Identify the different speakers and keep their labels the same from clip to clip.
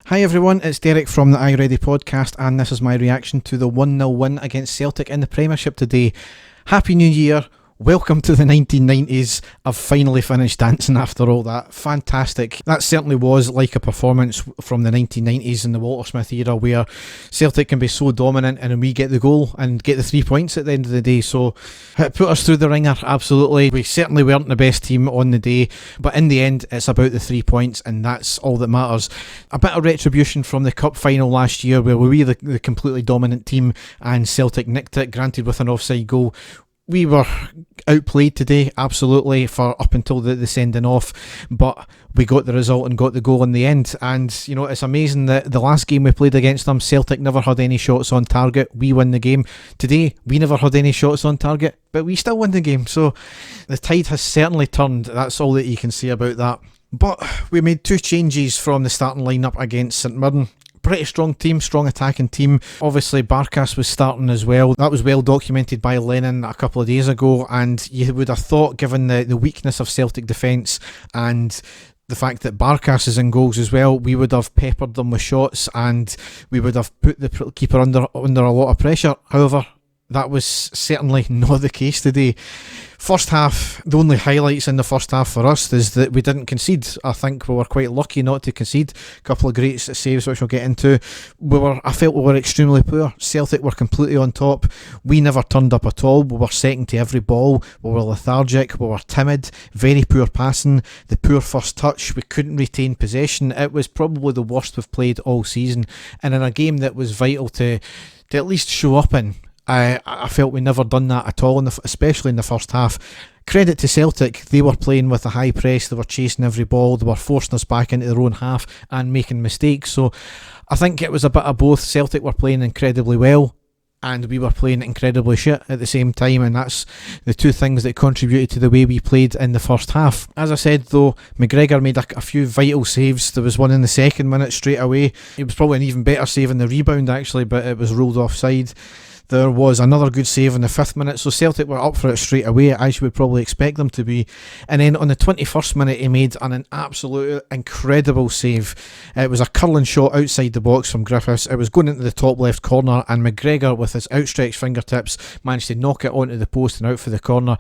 Speaker 1: Hi everyone, it's Derek from the Are You Ready podcast, and this is my reaction to the 1-0 win against Celtic in the Premiership today. Happy New Year, welcome to the 1990s. I've finally finished dancing after all that. Fantastic. That certainly was like a performance from the 1990s in the Walter Smith era, where Celtic can be so dominant and we get the goal and get the 3 points at the end of the day. So it put us through the ringer, absolutely. We certainly weren't the best team on the day, but in the end it's about the 3 points, and that's all that matters. A bit of retribution from the cup final last year, where we were the completely dominant team and Celtic nicked it, granted with an offside goal. We were outplayed today, absolutely, for up until the sending off, but we got the result and got the goal in the end. And, you know, it's amazing that the last game we played against them, Celtic never had any shots on target. We win the game. Today, we never had any shots on target, but we still win the game. So the tide has certainly turned. That's all that you can say about that. But we made 2 changes from the starting lineup against St Mirren. Pretty strong team, strong attacking team. Obviously Barkas was starting as well. That was well documented by Lennon a couple of days ago, and you would have thought, given the weakness of Celtic defence and the fact that Barkas is in goals as well, we would have peppered them with shots and we would have put the keeper under a lot of pressure. However, that was certainly not the case today. First half, the only highlights in the first half for us is that we didn't concede. I think we were quite lucky not to concede. A couple of great saves which we'll get into. I felt we were extremely poor. Celtic were completely on top. We never turned up at all. We were second to every ball. We were lethargic. We were timid. Very poor passing. The poor first touch. We couldn't retain possession. It was probably the worst we've played all season. And in a game that was vital to at least show up in, I felt we never done that at all, especially in the first half. Credit to Celtic, they were playing with a high press, they were chasing every ball, they were forcing us back into their own half and making mistakes. So I think it was a bit of both. Celtic were playing incredibly well and we were playing incredibly shit at the same time, and that's the two things that contributed to the way we played in the first half. As I said though, McGregor made a few vital saves. There was one in the second minute straight away. It was probably an even better save in the rebound actually, but it was ruled offside. There was another good save in the 5th minute, so Celtic were up for it straight away, as you would probably expect them to be. And then on the 21st minute, he made an absolute incredible save. It was a curling shot outside the box from Griffiths. It was going into the top left corner, and McGregor, with his outstretched fingertips, managed to knock it onto the post and out for the corner.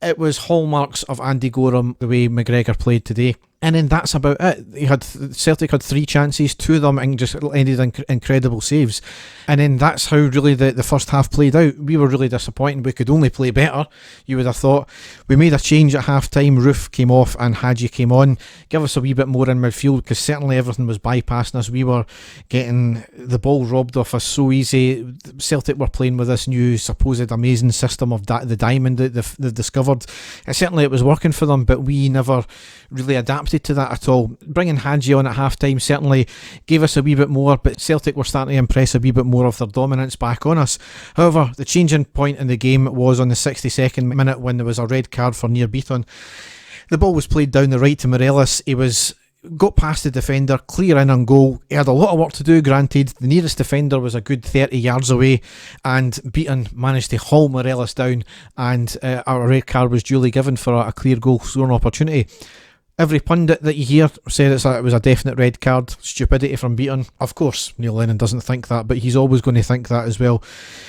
Speaker 1: It was hallmarks of Andy Gorham, the way McGregor played today. And then that's about it. Celtic had 3 chances, 2 of them and just ended in incredible saves. And then that's how really the first half played out. We were really disappointed. We could only play better, you would have thought. We made a change at half time. Roof came off and Hadji came on. Give us a wee bit more in midfield, because certainly everything was bypassing us. We were getting the ball robbed off us so easy. Celtic were playing with this new supposed amazing system of the diamond that they've discovered. And certainly it was working for them, but we never really adapted to that at all. Bringing Hadji on at half time certainly gave us a wee bit more, but Celtic were starting to impress a wee bit more of their dominance back on us. However, the changing point in the game was on the 62nd minute, when there was a red card for Nir Beaton. The ball was played down the right to Morelos. He got past the defender, clear in on goal. He had a lot of work to do, granted. The nearest defender was a good 30 yards away, and Beaton managed to haul Morelos down, and a red card was duly given for a clear goal scoring opportunity. Every pundit that you hear said it was a definite red card. Stupidity from Beaton. Of course, Neil Lennon doesn't think that, but he's always going to think that as well.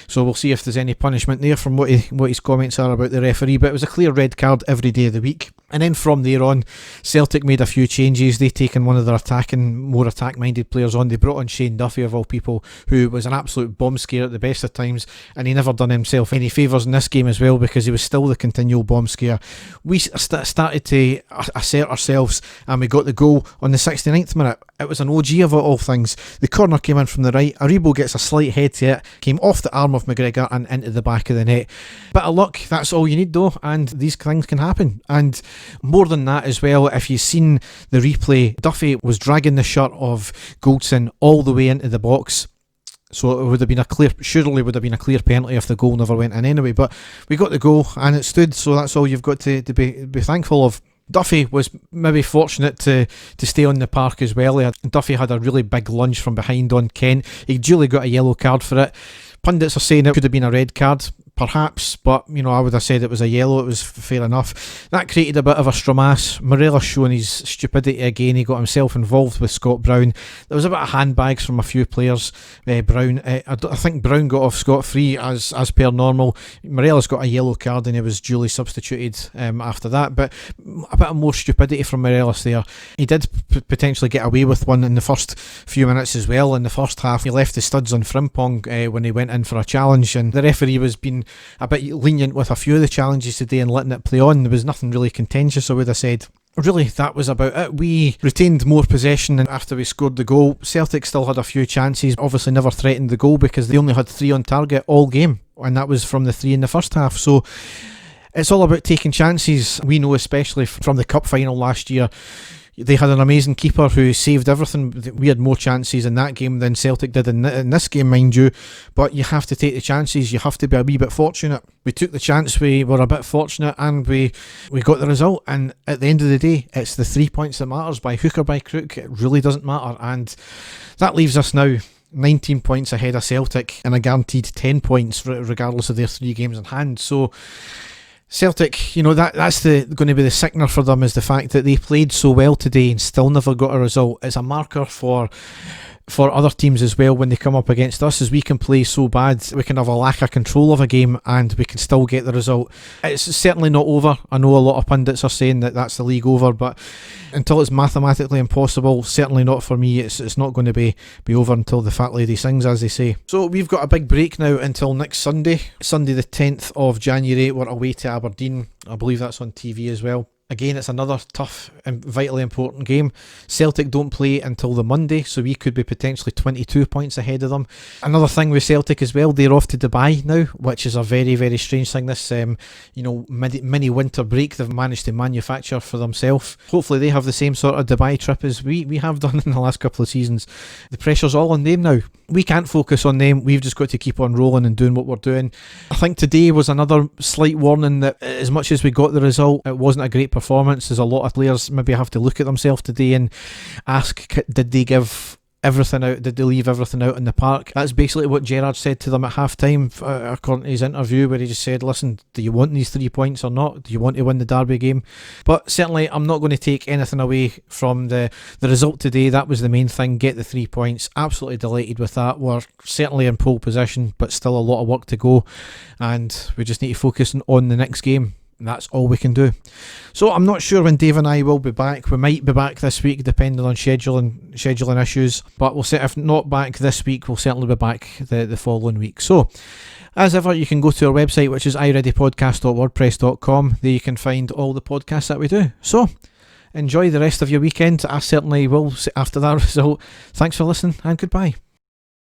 Speaker 1: So we'll see if there's any punishment there from what his comments are about the referee. But it was a clear red card every day of the week. And then from there on, Celtic made a few changes. They taken one of their more attack-minded players on. They brought on Shane Duffy, of all people, who was an absolute bomb scare at the best of times, and he never done himself any favours in this game as well, because he was still the continual bomb scare. We started to assert ourselves, and we got the goal on the 69th minute. It was an OG of all things. The corner came in from the right. Aribo gets a slight head to it, came off the arm of McGregor and into the back of the net. Bit of luck, that's all you need though, and these things can happen. And more than that as well, if you've seen the replay, Duffy was dragging the shirt of Goldson all the way into the box. So it would have been a clear penalty if the goal never went in anyway. But we got the goal and it stood, so that's all you've got to be thankful of. Duffy was maybe fortunate to stay on the park as well. Duffy had a really big lunge from behind on Kent. He duly got a yellow card for it. Pundits are saying it could have been a red card. perhaps, but I would have said it was a yellow. It was fair enough. That created a bit of a stramass. Morelos showing his stupidity again. He got himself involved with Scott Brown. There was a bit of handbags from a few players. Brown, I think Brown got off scot-free as per normal. Morelos got a yellow card and he was duly substituted after that, but a bit of more stupidity from Morelos there. He did potentially get away with one in the first few minutes as well. In the first half, he left the studs on Frimpong when he went in for a challenge, and the referee was being a bit lenient with a few of the challenges today and letting it play on. There was nothing really contentious, I would have said. Really, that was about it. We retained more possession after we scored the goal. Celtic still had a few chances, obviously never threatened the goal because they only had 3 on target all game, and that was from the 3 in the first half. So it's all about taking chances. We know, especially from the cup final last year, they had an amazing keeper who saved everything. We had more chances in that game than Celtic did in this game, mind you. But you have to take the chances. You have to be a wee bit fortunate. We took the chance. We were a bit fortunate, and we got the result. And at the end of the day, it's the 3 points that matters. By hook or by crook, it really doesn't matter. And that leaves us now 19 points ahead of Celtic and a guaranteed 10 points regardless of their 3 games in hand. So Celtic, that's going to be the sickener for them, is the fact that they played so well today and still never got a result. It's a marker for other teams as well when they come up against us, as we can play so bad. We can have a lack of control of a game and we can still get the result. It's certainly not over. I know a lot of pundits are saying that that's the league over, but until it's mathematically impossible, certainly not for me. It's not going to be over until the fat lady sings, as they say. So we've got a big break now until next Sunday the 10th of January. We're away to Aberdeen. I believe that's on TV as well. Again, it's another tough and vitally important game. Celtic don't play until the Monday, so we could be potentially 22 points ahead of them. Another thing with Celtic as well, they're off to Dubai now, which is a very, very strange thing. This, mini winter break they've managed to manufacture for themselves. Hopefully they have the same sort of Dubai trip as we have done in the last couple of seasons. The pressure's all on them now. We can't focus on them. We've just got to keep on rolling and doing what we're doing. I think today was another slight warning that as much as we got the result, it wasn't a great performance. There's a lot of players maybe have to look at themselves today and ask, did they give everything out? Did they leave everything out in the park? That's basically what Gerrard said to them at half time, according to his interview, where he just said, listen, do you want these 3 points or not? Do you want to win the Derby game? But certainly I'm not going to take anything away from the result today. That was the main thing, get the 3 points. Absolutely delighted with that. We're certainly in pole position, but still a lot of work to go, and we just need to focus on the next game. That's all we can do. So I'm not sure when Dave and I will be back. We might be back this week depending on scheduling issues, but we'll see. If not back this week, we'll certainly be back the following week. So as ever, you can go to our website, which is ireadypodcast.wordpress.com. There you can find all the podcasts that we do. So enjoy the rest of your weekend. I certainly will after that result. Thanks for listening and goodbye.